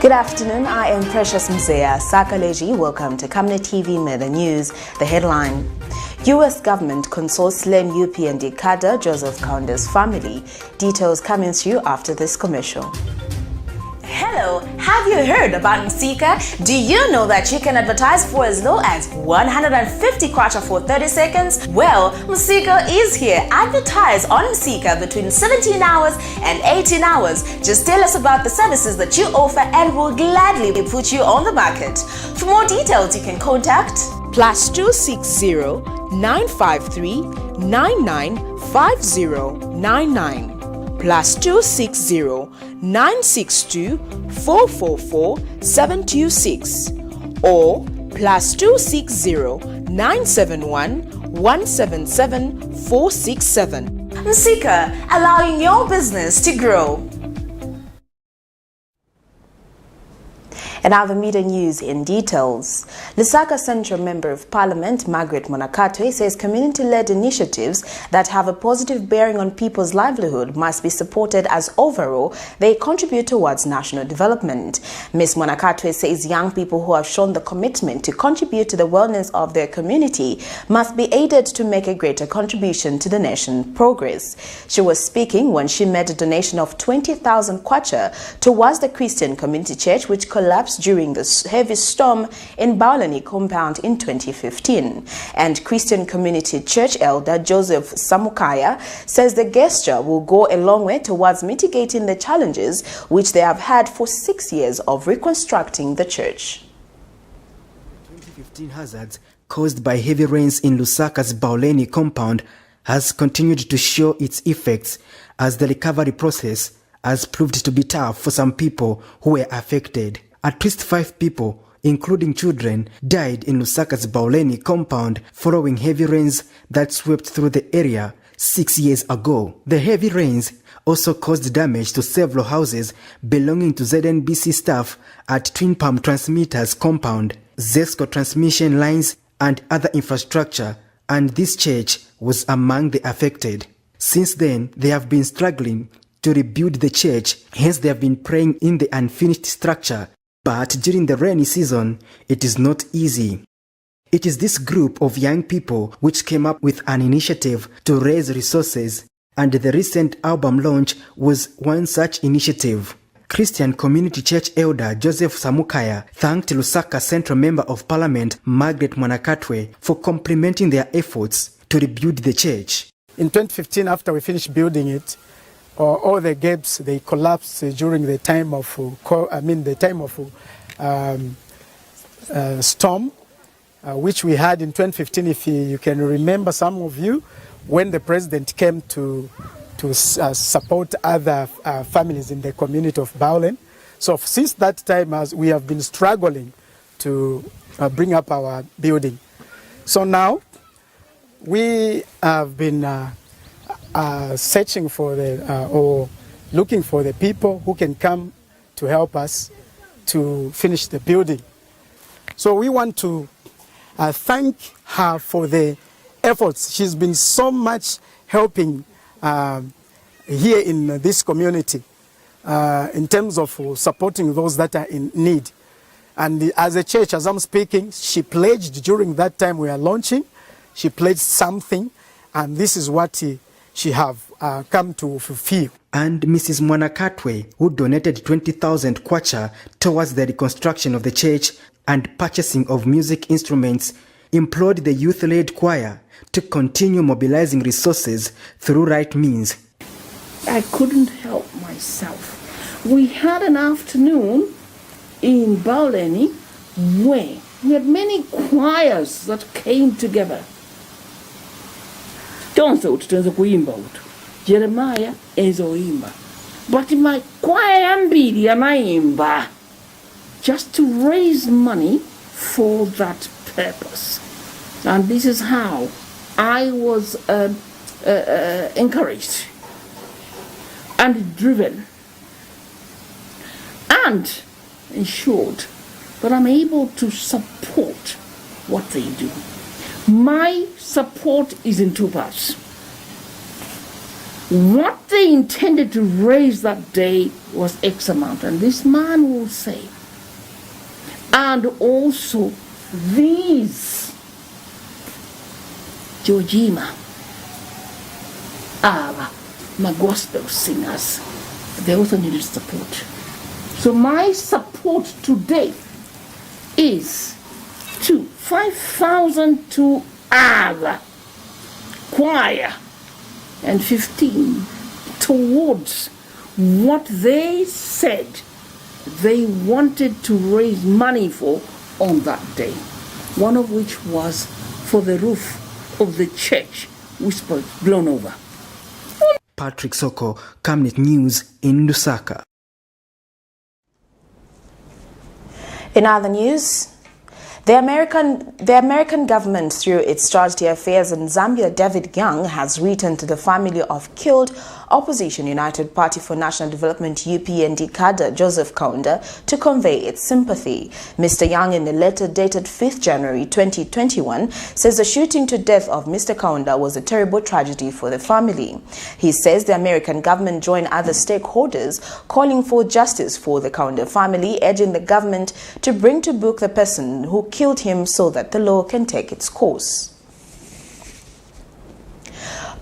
Good afternoon, I am Precious Mzea. Saga, welcome to Camnet TV Midday News. The headline: U.S. government consults slain UPND CADRE Joseph KAUNDA'S family. Details coming through after this commercial. Hello, have you heard about Msika? Do you know that you can advertise for as low as 150 kwacha for 30 seconds? Well, Msika is here. Advertise on Msika between 17 hours and 18 hours. Just tell us about the services that you offer and we'll gladly put you on the market. For more details, you can contact +260 953 995099. +260 962 444 726 or +260 971 177 467. Msika, allowing your business to grow. And now the media news in details. Lusaka Central Member of Parliament Margaret Monakatwe says community-led initiatives that have a positive bearing on people's livelihood must be supported as overall they contribute towards national development. Ms. Monakatwe says young people who have shown the commitment to contribute to the wellness of their community must be aided to make a greater contribution to the nation's progress. She was speaking when she made a donation of 20,000 kwacha towards the Christian Community Church, which collapsed during the heavy storm in Baulani compound in 2015. And Christian Community Church elder Joseph Samukaya says the gesture will go a long way towards mitigating the challenges which they have had for 6 years of reconstructing the church. 2015 hazards caused by heavy rains in Lusaka's Baulani compound has continued to show its effects as the recovery process has proved to be tough for some people who were affected. At least 5 people, including children, died in Lusaka's Baulani compound following heavy rains that swept through the area 6 years ago. The heavy rains also caused damage to several houses belonging to ZNBC staff at Twin Palm Transmitters compound, Zesco transmission lines and other infrastructure, and this church was among the affected. Since then, they have been struggling to rebuild the church, hence they have been praying in the unfinished structure. But during the rainy season, it is not easy. It is this group of young people which came up with an initiative to raise resources, and the recent album launch was one such initiative. Christian Community Church elder Joseph Samukaya thanked Lusaka Central Member of Parliament Margaret Monakatwe for complimenting their efforts to rebuild the church. In 2015, after we finished building it, all the gaps, they collapsed during the time of storm, which we had in 2015. If you can remember, some of you, when the president came to support other families in the community of Baulani. So since that time, as we have been struggling to bring up our building. So now we have been searching for or looking for the people who can come to help us to finish the building. So we want to thank her for the efforts. She's been so much helping here in this community in terms of supporting those that are in need. And as a church, as I'm speaking, she pledged during that time we are launching, she pledged something, and this is what she have come to fulfill. And Mrs. Monakatwe, who donated 20,000 kwacha towards the reconstruction of the church and purchasing of music instruments, implored the youth-led choir to continue mobilizing resources through right means. I couldn't help myself. We had an afternoon in Baulani where we had many choirs that came together. Tonse ututenze kuimba utu. Jeremiah ezoimba. But in my choir mbili yanaimba just to raise money for that purpose. And this is how I was encouraged and driven and ensured that I'm able to support what they do. My support is in 2 parts. What they intended to raise that day was X amount, and this man will say, And also these Georgina are my gospel singers. They also needed support. So my support today is to 5,000 to AGA choir and 15 towards what they said they wanted to raise money for on that day, one of which was for the roof of the church which was blown over. Patrick Soko, Camnet News in Lusaka. In other news, the American government, through its Strategy Affairs in Zambia, David Young, has written to the family of killed Opposition United Party for National Development UPND cadre Joseph Kaunda to convey its sympathy. Mr. Young, in a letter dated 5th January 2021, says the shooting to death of Mr. Kaunda was a terrible tragedy for the family. He says the American government joined other stakeholders calling for justice for the Kaunda family, urging the government to bring to book the person who killed him so that the law can take its course.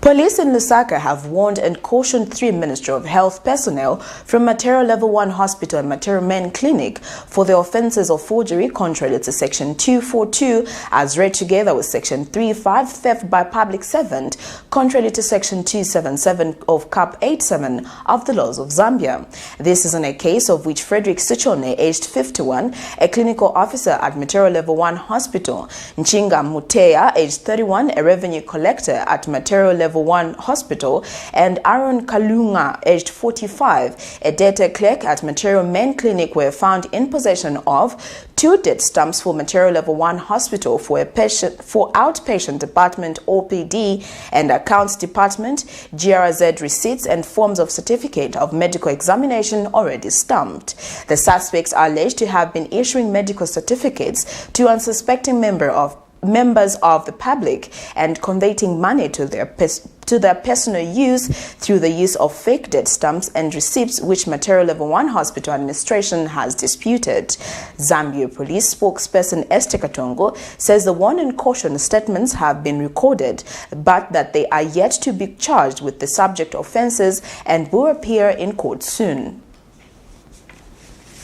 Police in Lusaka have warned and cautioned 3 Ministry of Health personnel from Matero Level 1 Hospital and Matero Main Clinic for the offences of forgery contrary to Section 242 as read together with Section 35 theft by public servant contrary to Section 277 of Cap 87 of the laws of Zambia. This is in a case of which Frederick Sichone, aged 51, a clinical officer at Matero Level 1 Hospital, Nchinga Muteya, aged 31, a revenue collector at Matero Level 1 Hospital, and Aaron Kalunga, aged 45, a data clerk at Matero Main Clinic, were found in possession of 2 death stamps for Matero Level 1 Hospital for outpatient department OPD and accounts department, GRZ receipts and forms of certificate of medical examination already stamped. The suspects are alleged to have been issuing medical certificates to unsuspecting members of the public and converting money to their personal use through the use of fake death stamps and receipts, which Matero Level 1 Hospital administration has disputed. Zambia Police spokesperson Esther Katongo says the warn and caution statements have been recorded, but that they are yet to be charged with the subject offences and will appear in court soon.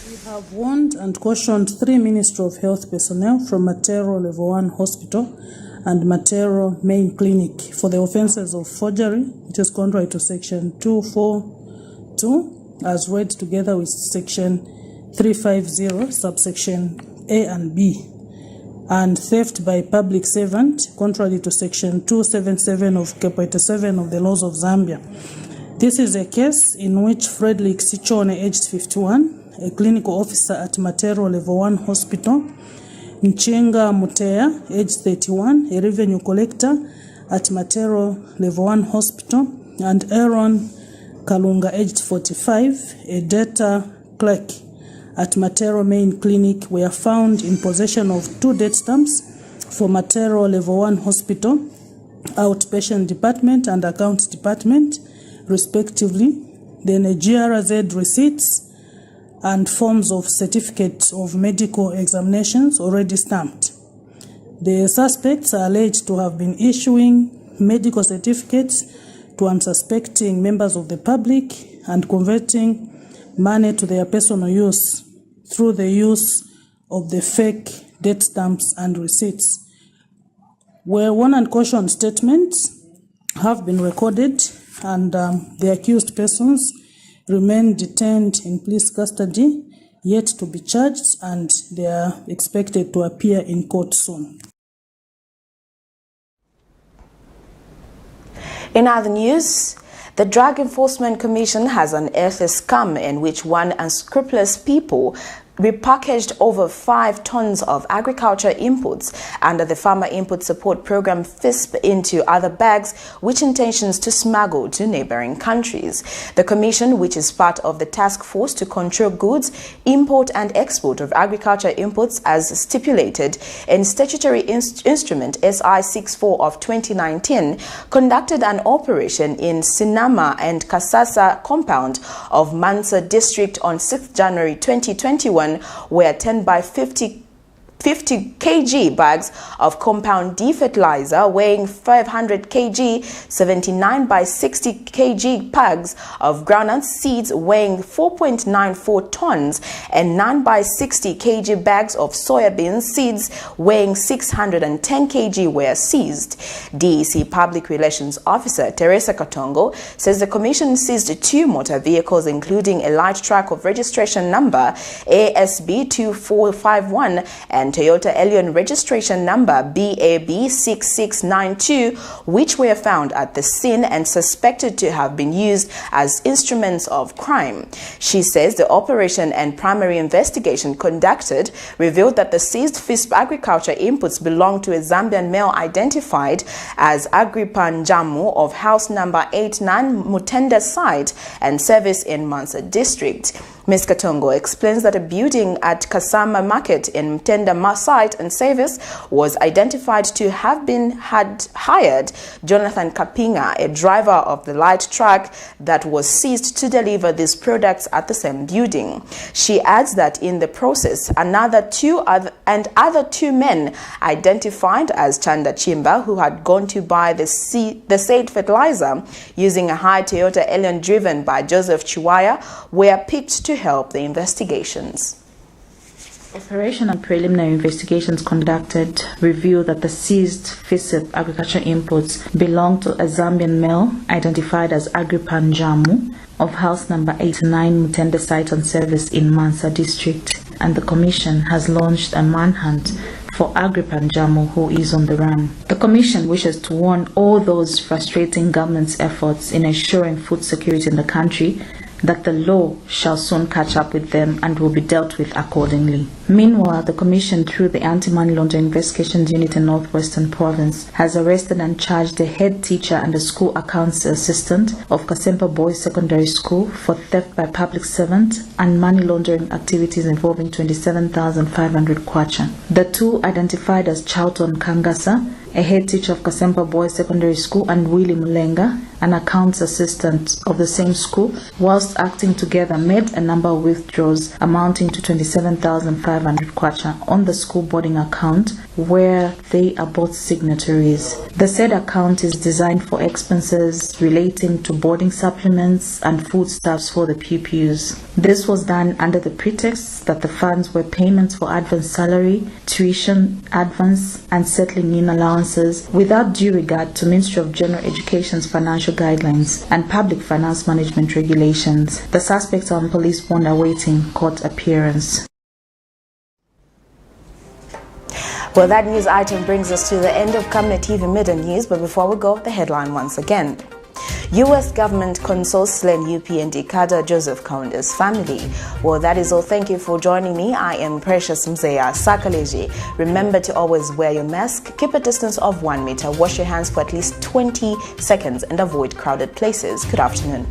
We have warned and cautioned 3 Ministry of Health personnel from Matero Level 1 Hospital and Matero Main Clinic for the offences of forgery, which is contrary to Section 242, as read together with Section 350, subsection A and B, and theft by public servant, contrary to Section 277 of Cap 87 of the laws of Zambia. This is a case in which Frederick Sichone, aged 51, a clinical officer at Matero Level 1 Hospital, Nchinga Muteya, aged 31, a revenue collector at Matero Level 1 Hospital, and Aaron Kalunga, aged 45, a data clerk at Matero Main Clinic, were found in possession of 2 death stamps for Matero Level 1 Hospital, outpatient department and accounts department, respectively, then a GRZ receipts and forms of certificates of medical examinations already stamped. The suspects are alleged to have been issuing medical certificates to unsuspecting members of the public and converting money to their personal use through the use of the fake death stamps and receipts. Where warn and caution statements have been recorded and the accused persons remain detained in police custody, yet to be charged, and they are expected to appear in court soon. In other news, the Drug Enforcement Commission has unearthed a scam in which one unscrupulous people repackaged over 5 tons of agriculture inputs under the Farmer Input Support Program FISP into other bags, which intentions to smuggle to neighboring countries. The Commission, which is part of the task force to control goods, import and export of agriculture inputs as stipulated in Statutory Instrument SI 64 of 2019, conducted an operation in Sinama and Kasasa compound of Mansa district on 6th January 2021, where 10 by 50 50 kg bags of compound D fertilizer weighing 500 kg, 79 by 60 kg bags of groundnut seeds weighing 4.94 tons, and 9 by 60 kg bags of soybean seeds weighing 610 kg were seized. DEC Public Relations Officer Teresa Katongo says the commission seized 2 motor vehicles, including a light truck of registration number ASB 2451 and Toyota Allion registration number BAB 6692, which were found at the scene and suspected to have been used as instruments of crime. She says the operation and primary investigation conducted revealed that the seized FISP agriculture inputs belong to a Zambian male identified as Agripan Jamu of house number 89 Mutenda site and service in Mansa district. Ms. Katongo explains that a building at Kasama Market in Mtenda site and service was identified to have had hired Jonathan Kapinga, a driver of the light truck that was seized to deliver these products at the same building. She adds that in the process, other two men identified as Chanda Chimba, who had gone to buy the said fertilizer using a high Toyota Allion driven by Joseph Chiwaya, were picked to help the investigations. Operation and preliminary investigations conducted revealed that the seized FISP agriculture inputs belong to a Zambian male identified as Agripan Jamu of house number 89 Mutende site and service in Mansa district, and the commission has launched a manhunt for Agripan Jamu, who is on the run. The commission wishes to warn all those frustrating government's efforts in ensuring food security in the country that the law shall soon catch up with them and will be dealt with accordingly. Meanwhile, the Commission, through the Anti-Money Laundering Investigations Unit in Northwestern Province, has arrested and charged the head teacher and the school accounts assistant of Kasempa Boys Secondary School for theft by public servant and money laundering activities involving 27,500 kwacha. The two, identified as Charlton Kangasa, a head teacher of Kasempa Boys Secondary School, and Willie Mulenga, an accounts assistant of the same school, whilst acting together, made a number of withdrawals amounting to 27,500 kwacha on the school boarding account, where they are both signatories. The said account is designed for expenses relating to boarding supplements and foodstuffs for the pupils. This was done under the pretext that the funds were payments for advance salary, tuition advance, and settling in allowances, without due regard to Ministry of General Education's financial guidelines and public finance management regulations. The suspects are on police bond awaiting court appearance. Well, that news item brings us to the end of Camnet TV Midday News, but before we go, the headline once again. U.S. government consoles slain UPND cadre Joseph KAUNDA'S family. Well, that is all. Thank you for joining me. I am Precious Mzeya Sakaleji. Remember to always wear your mask, keep a distance of 1 meter, wash your hands for at least 20 seconds, and avoid crowded places. Good afternoon.